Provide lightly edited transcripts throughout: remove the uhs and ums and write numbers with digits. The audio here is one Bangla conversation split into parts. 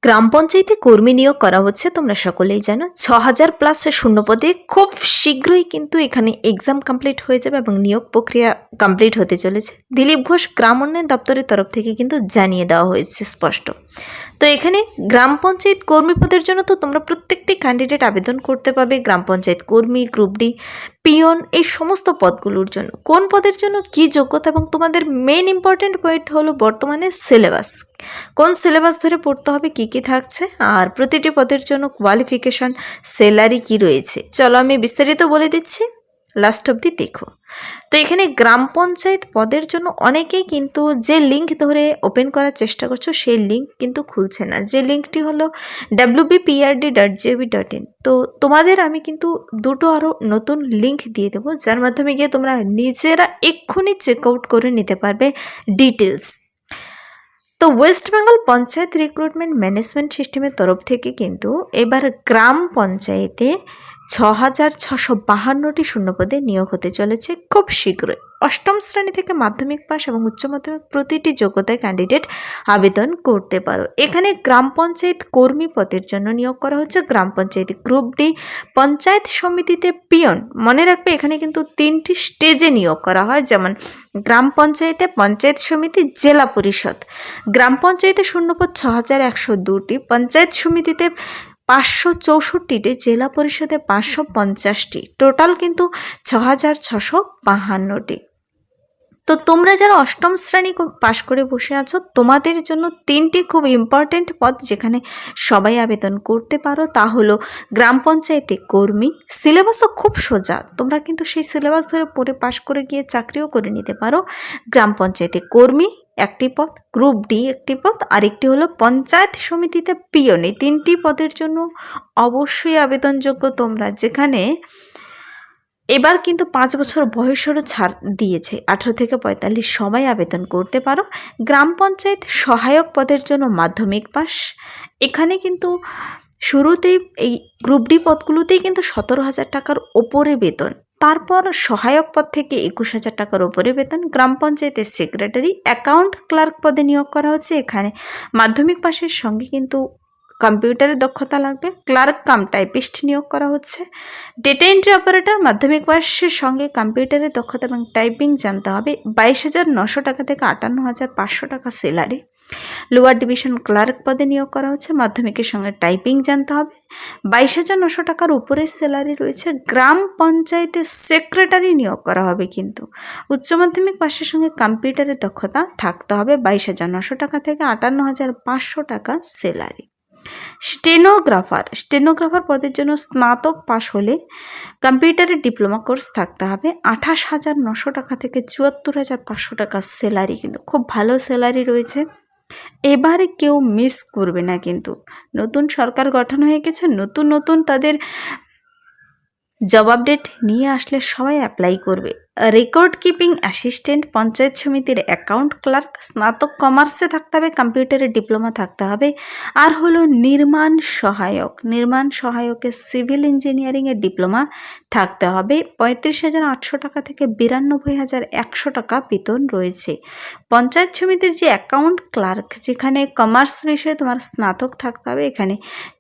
গ্রাম পঞ্চায়েতে কর্মী নিয়োগ করা হচ্ছে, তোমরা সকলেই জানো। ৬,০০০+ শূন্যপদে খুব শীঘ্রই কিন্তু এখানে এক্সাম কমপ্লিট হয়ে যাবে এবং নিয়োগ প্রক্রিয়া কমপ্লিট হতে চলেছে। দিলীপ ঘোষ গ্রাম উন্নয়ন দপ্তরের তরফ থেকে কিন্তু জানিয়ে দেওয়া হয়েছে স্পষ্ট। তো এখানে গ্রাম পঞ্চায়েত কর্মী পদের জন্য তো তোমরা প্রত্যেকটি ক্যান্ডিডেট আবেদন করতে পারবে। গ্রাম পঞ্চায়েত কর্মী, গ্রুপ ডি, পিয়ন, এই সমস্ত পদগুলোর জন্য কোন পদের জন্য কী যোগ্যতা এবং তোমাদের মেন ইম্পর্টেন্ট পয়েন্ট হলো বর্তমানে সিলেবাস, কোন সিলেবাস ধরে পড়তে হবে, কী কী থাকছে, আর প্রতিটি পদের জন্য কোয়ালিফিকেশন, স্যালারি কী রয়েছে। চলো আমি বিস্তারিত বলে দিচ্ছি, লাস্ট অবধি দেখো। তো এখানে গ্রাম পঞ্চায়েত পদের জন্য অনেকেই কিন্তু যে লিঙ্ক ধরে ওপেন করার চেষ্টা করছো সেই লিঙ্ক কিন্তু খুলছে না, যে লিঙ্কটি হলো wbprd.gov.in। তো তোমাদের আমি কিন্তু দুটো আরও নতুন লিঙ্ক দিয়ে দেবো, যার মাধ্যমে গিয়ে তোমরা নিজেরা এক্ষুনি চেক আউট করে নিতে পারবে ডিটেলস। তো West Bengal panchayat recruitment management সিস্টেমের তরফ থেকে কিন্তু এবার গ্রাম পঞ্চায়েতে ৬,৬৫২টি শূন্যপদে নিয়োগ হতে চলেছে খুব শীঘ্রই। অষ্টম শ্রেণী থেকে মাধ্যমিক পাস এবং উচ্চ মাধ্যমিক প্রতিটি যোগ্যতায় ক্যান্ডিডেট আবেদন করতে পারো। এখানে গ্রাম পঞ্চায়েত কর্মী পদের জন্য নিয়োগ করা হচ্ছে গ্রাম পঞ্চায়েত গ্রুপ ডি, পঞ্চায়েত সমিতিতে পিয়ন। মনে রাখবে এখানে কিন্তু 3টি স্টেজে নিয়োগ করা হয়, যেমন গ্রাম পঞ্চায়েতে, পঞ্চায়েত সমিতি, জেলা পরিষদ। গ্রাম পঞ্চায়েতে শূন্যপদ ৬,১০২টি, পঞ্চায়েত সমিতিতে ৫৬৪টি, জেলা পরিষদে ৫৫০টি, টোটাল কিন্তু ৬,৬৫২টি। তো তোমরা যারা অষ্টম শ্রেণী পাশ করে বসে আছো, তোমাদের জন্য 3টি খুব ইম্পর্টেন্ট পদ যেখানে সবাই আবেদন করতে পারো, তা হলো গ্রাম পঞ্চায়েতে কর্মী। সিলেবাসও খুব সোজা, তোমরা কিন্তু সেই সিলেবাস ধরে পড়ে পাশ করে গিয়ে চাকরিও করে নিতে পারো। গ্রাম পঞ্চায়েতে কর্মী একটি পদ, গ্রুপ ডি একটি পদ, আরেকটি হলো পঞ্চায়েত সমিতিতে পিয়ন। এই 3টি পদের জন্য অবশ্যই আবেদনযোগ্য তোমরা, যেখানে এবার কিন্তু 5 বছর বয়সেরও ছাড় দিয়েছে। 18 থেকে 45 সবাই আবেদন করতে পারো। গ্রাম পঞ্চায়েত সহায়ক পদের জন্য মাধ্যমিক পাস। এখানে কিন্তু শুরুতেই এই গ্রুপ ডি পদগুলোতেই কিন্তু 17,000 টাকার ওপরে বেতন, তারপর সহায়ক পদ থেকে 21,000 টাকার ওপরে বেতন। গ্রাম পঞ্চায়েতের সেক্রেটারি, অ্যাকাউন্ট ক্লার্ক পদে নিয়োগ করা হচ্ছে। এখানে মাধ্যমিক পাসের সঙ্গে কিন্তু কম্পিউটারের দক্ষতা লাগবে। ক্লার্ক কাম টাইপিস্ট নিয়োগ করা হচ্ছে। ডেটা এন্ট্রি অপারেটর, মাধ্যমিক পাসের সঙ্গে কম্পিউটারের দক্ষতা এবং টাইপিং জানতে হবে। 22,900 টাকা থেকে 58,500 টাকা স্যালারি। লোয়ার ডিভিশন ক্লার্ক পদে নিয়োগ করা হচ্ছে, মাধ্যমিকের সঙ্গে টাইপিং জানতে হবে। 22,900 টাকার উপরে স্যালারি রয়েছে। গ্রাম পঞ্চায়েতের সেক্রেটারি নিয়োগ করা হবে, কিন্তু উচ্চ মাধ্যমিক পাশের সঙ্গে কম্পিউটারের দক্ষতা থাকতে হবে। 22,900 টাকা থেকে 58,500 টাকা স্যালারি। স্টেনোগ্রাফার পদের জন্য স্নাতক পাশ হলে কম্পিউটারের ডিপ্লোমা কোর্স থাকতে হবে। 28,900 টাকা থেকে 74,500 টাকা স্যালারি, কিন্তু খুব ভালো স্যালারি রয়েছে। এবারে কেউ মিস করবে না, কিন্তু নতুন সরকার গঠন হয়ে গেছে, নতুন নতুন তাদের জব আপডেট নিয়ে আসলে সবাই অ্যাপ্লাই করবে। রেকর্ড কিপিং অ্যাসিস্ট্যান্ট, পঞ্চায়েত সমিতির অ্যাকাউন্ট ক্লার্ক, স্নাতক কমার্সে থাকতে হবে, কম্পিউটারের ডিপ্লোমা থাকতে হবে। আর হলো নির্মাণ সহায়কের সিভিল ইঞ্জিনিয়ারিংয়ের ডিপ্লোমা থাকতে হবে। 35,800 টাকা থেকে 92,100 টাকা বেতন রয়েছে। পঞ্চায়েত সমিতির যে অ্যাকাউন্ট ক্লার্ক, যেখানে কমার্স বিষয়ে তোমার স্নাতক থাকতে হবে, এখানে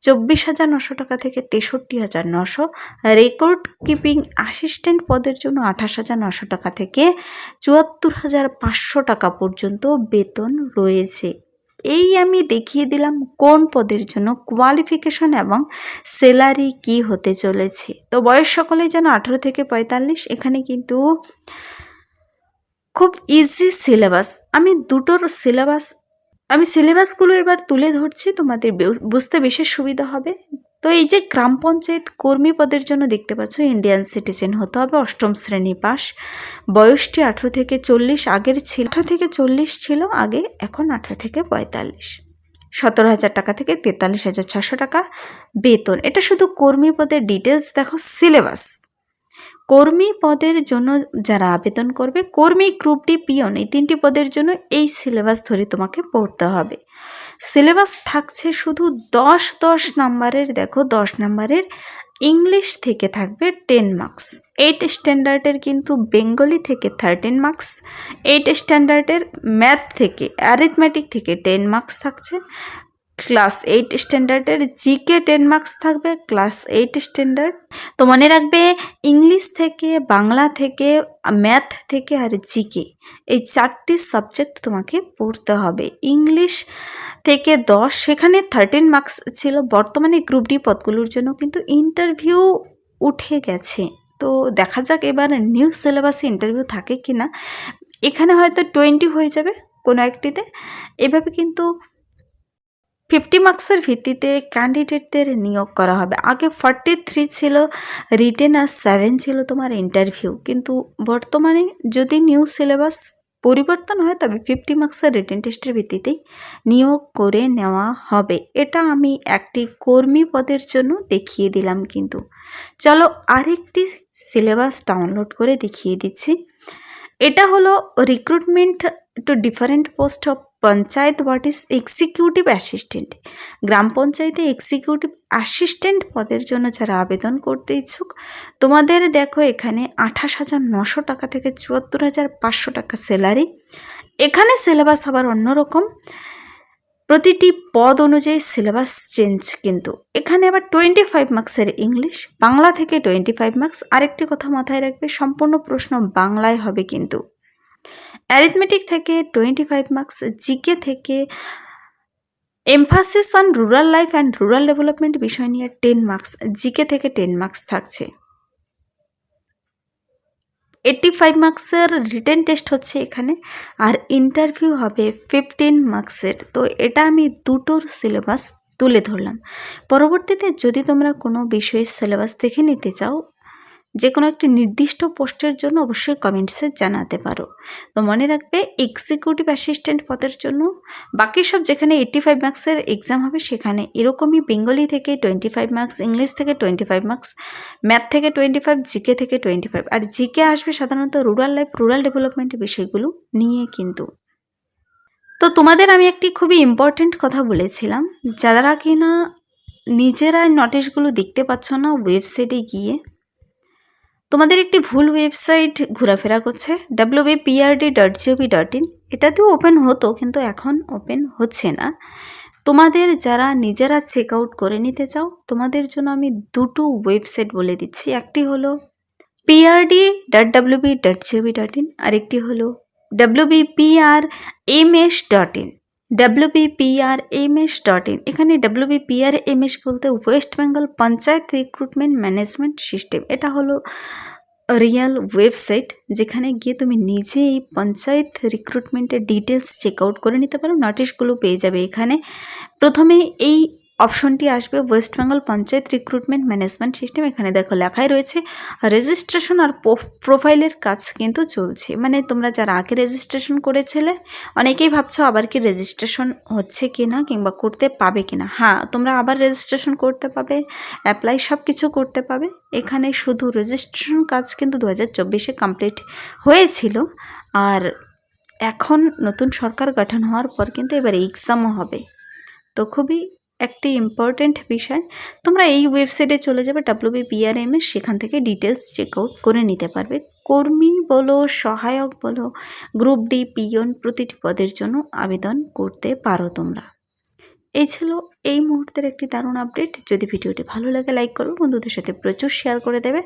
24,900 টাকা থেকে 63,900। রেকর্ড কিপিং অ্যাসিস্ট্যান্ট পদের জন্য 28,900 টাকা থেকে 74,500 টাকা পর্যন্ত বেতন রয়েছে। এই আমি দেখিয়ে দিলাম কোন পদের জন্য কোয়ালিফিকেশন এবং স্যালারি কি হতে চলেছে। তো বয়স সকলেই যেন 18 থেকে 45। এখানে কিন্তু খুব ইজি সিলেবাস। আমি সিলেবাসগুলো এবার তুলে ধরছি, তোমাদের বুঝতে বিশেষ সুবিধা হবে। তো এই যে গ্রাম পঞ্চায়েত কর্মী পদের জন্য দেখতে পাচ্ছ, ইন্ডিয়ান সিটিজেন হতে হবে, অষ্টম শ্রেণী পাস, বয়সটি 18 থেকে 40, আগের ছিল 18 থেকে 40 ছিল আগে, এখন 18 থেকে 45। 17,000 টাকা থেকে 43,600 টাকা বেতন। এটা শুধু কর্মী পদের ডিটেলস। দেখো সিলেবাস, কর্মী পদের জন্য যারা আবেদন করবে, কর্মী, গ্রুপ ডি, পিয়ন, এই 3টি পদের জন্য এই সিলেবাস ধরে তোমাকে পড়তে হবে। সিলেবাস থাকছে শুধু 10 নাম্বারের। দেখো 10 নাম্বারের ইংলিশ থেকে থাকবে 10 মার্কস, 8 স্ট্যান্ডার্ডের কিন্তু বেঙ্গলি থেকে 13 মার্কস, 8 স্ট্যান্ডার্ডের ম্যাথ থেকে, অ্যারিথমেটিক থেকে 10 মার্কস থাকছে। ক্লাস 8 স্ট্যান্ডার্ডের জিকে 10 মার্কস থাকবে ক্লাস 8 স্ট্যান্ডার্ড। তো মনে রাখবে ইংলিশ থেকে, বাংলা থেকে, ম্যাথ থেকে আর জিকে, এই 4টি সাবজেক্ট তোমাকে পড়তে হবে। ইংলিশ থেকে 10, সেখানে 13 মার্কস ছিল। বর্তমানে গ্রুপ ডি পদগুলোর জন্য কিন্তু ইন্টারভিউ উঠে গেছে। তো দেখা যাক এবার নিউ সিলেবাসে ইন্টারভিউ থাকে কি না। এখানে হয়তো 20 হয়ে যাবে কোনো একটিতে। এভাবে কিন্তু 50 মার্কসের ভিত্তিতে ক্যান্ডিডেটদের নিয়োগ করা হবে। আগে 43 ছিল রিটেন আর 7 ছিল তোমার ইন্টারভিউ, কিন্তু বর্তমানে যদি নিউ সিলেবাস পরিবর্তন হয় তবে 50 মার্কসের রিটেন টেস্টের ভিত্তিতেই নিয়োগ করে নেওয়া হবে। এটা আমি একটি কর্মী পদের জন্য দেখিয়ে দিলাম। কিন্তু চলো আরেকটি সিলেবাস ডাউনলোড করে দেখিয়ে দিচ্ছি। এটা হলো recruitment to different post of panchayat what is executive assistant. গ্রাম পঞ্চায়েতে এক্সিকিউটিভ অ্যাসিস্ট্যান্ট পদের জন্য যারা আবেদন করতে ইচ্ছুক, তোমাদের দেখো এখানে 28,900 টাকা থেকে 74,500 টাকা স্যালারি। এখানে সিলেবাস আবার অন্যরকম, প্রতিটি পদ অনুযায়ী সিলেবাস চেঞ্জ। কিন্তু এখানে আবার 25 মার্কসের ইংলিশ, বাংলা থেকে 25 মার্কস। আরেকটি কথা মাথায় রাখবে, সম্পূর্ণ প্রশ্ন বাংলায় হবে। কিন্তু অ্যারিথমেটিক থেকে 25 মার্কস, জিকে থেকে emphasis on rural life and rural development বিষয় নিয়ে 10 মার্কস, জিকে থেকে 10 মার্কস থাকছে। 85 মার্কসের রিটেন টেস্ট হচ্ছে এখানে, আর ইন্টারভিউ হবে 15 মার্কসের। তো এটা আমি দুটোর সিলেবাস তুলে ধরলাম। পরবর্তীতে যদি তোমরা কোনো বিষয়ের সিলেবাস দেখে নিতে চাও, যে কোনো একটি নির্দিষ্ট পোস্টের জন্য অবশ্যই কমেন্টসে জানাতে পারো। তো মনে রাখবে এক্সিকিউটিভ অ্যাসিস্ট্যান্ট পদের জন্য বাকি সব যেখানে 85 মার্কসের এক্সাম হবে সেখানে এরকমই বেঙ্গলি থেকে 25 মার্কস, ইংলিশ থেকে 25 মার্কস, ম্যাথ থেকে 25, জিকে থেকে 25। আর জিকে আসবে সাধারণত রুরাল লাইফ, রুরাল ডেভেলপমেন্ট বিষয়গুলো নিয়ে। কিন্তু তো তোমাদের আমি একটি খুবই ইম্পর্ট্যান্ট কথা বলেছিলাম, যারা কিনা নিজেরা নোটিশগুলো দেখতে পাচ্ছ না ওয়েবসাইটে গিয়ে, তোমাদের একটি ভুল ওয়েবসাইট ঘোরাফেরা করছে www.prd.gov.in। এটাতেও ওপেন হতো কিন্তু এখন ওপেন হচ্ছে না। তোমাদের যারা নিজেরা চেক আউট করে নিতে চাও, তোমাদের জন্য আমি দুটো ওয়েবসাইট বলে দিচ্ছি। একটি হলো prd.wp.gov.in, আরেকটি হলো wbprms.in। wbprms.in, এখানে wbprms বলতে West Bengal panchayat recruitment management system. এটা হলো রিয়েল ওয়েবসাইট, যেখানে গিয়ে তুমি নিজে এই পঞ্চায়েত রিক্রুটমেন্টের ডিটেলস চেক আউট করে নিতে পারো, নোটিশগুলো পেয়ে যাবে। এখানে প্রথমে এই অপশনটি আসবে West Bengal panchayat recruitment management system. এখানে দেখো লেখাই রয়েছে রেজিস্ট্রেশন আর প্রোফাইলের কাজ কিন্তু চলছে। মানে তোমরা যারা আগে রেজিস্ট্রেশন করেছিলে, অনেকেই ভাবছো আবার কি রেজিস্ট্রেশন হচ্ছে কি না কিংবা করতে পাবে কি না। হ্যাঁ, তোমরা আবার রেজিস্ট্রেশন করতে পাবে, অ্যাপ্লাই সব কিছু করতে পাবে। এখানে শুধু রেজিস্ট্রেশন কাজ কিন্তু 2024-এ কমপ্লিট হয়েছিল, আর এখন নতুন সরকার গঠন হওয়ার পর কিন্তু এবার এক্সামও হবে। তো খুবই একটি ইম্পর্টেন্ট বিষয়। তোমরা এই ওয়েবসাইটে চলে যাবে wbprms, সেখান থেকে ডিটেলস চেক আউট করে নিতে পারবে। কর্মী বলো, সহায়ক বলো, গ্রুপ ডি, পিয়ন, প্রতিটি পদের জন্য আবেদন করতে পারো তোমরা। এই ছিল এই মুহূর্তের একটি দারুণ আপডেট। যদি ভিডিওটি ভালো লাগে লাইক করো, বন্ধুদের সাথে প্রচুর শেয়ার করে দেবে।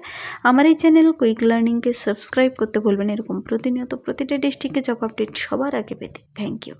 আমার এই চ্যানেল কুইক লার্নিংকে সাবস্ক্রাইব করতে ভুলবেন এরকম প্রতিনিয়ত প্রতিটা ডিস্ট্রিক্টে জব আপডেট সবার আগে পেতে। Thank you.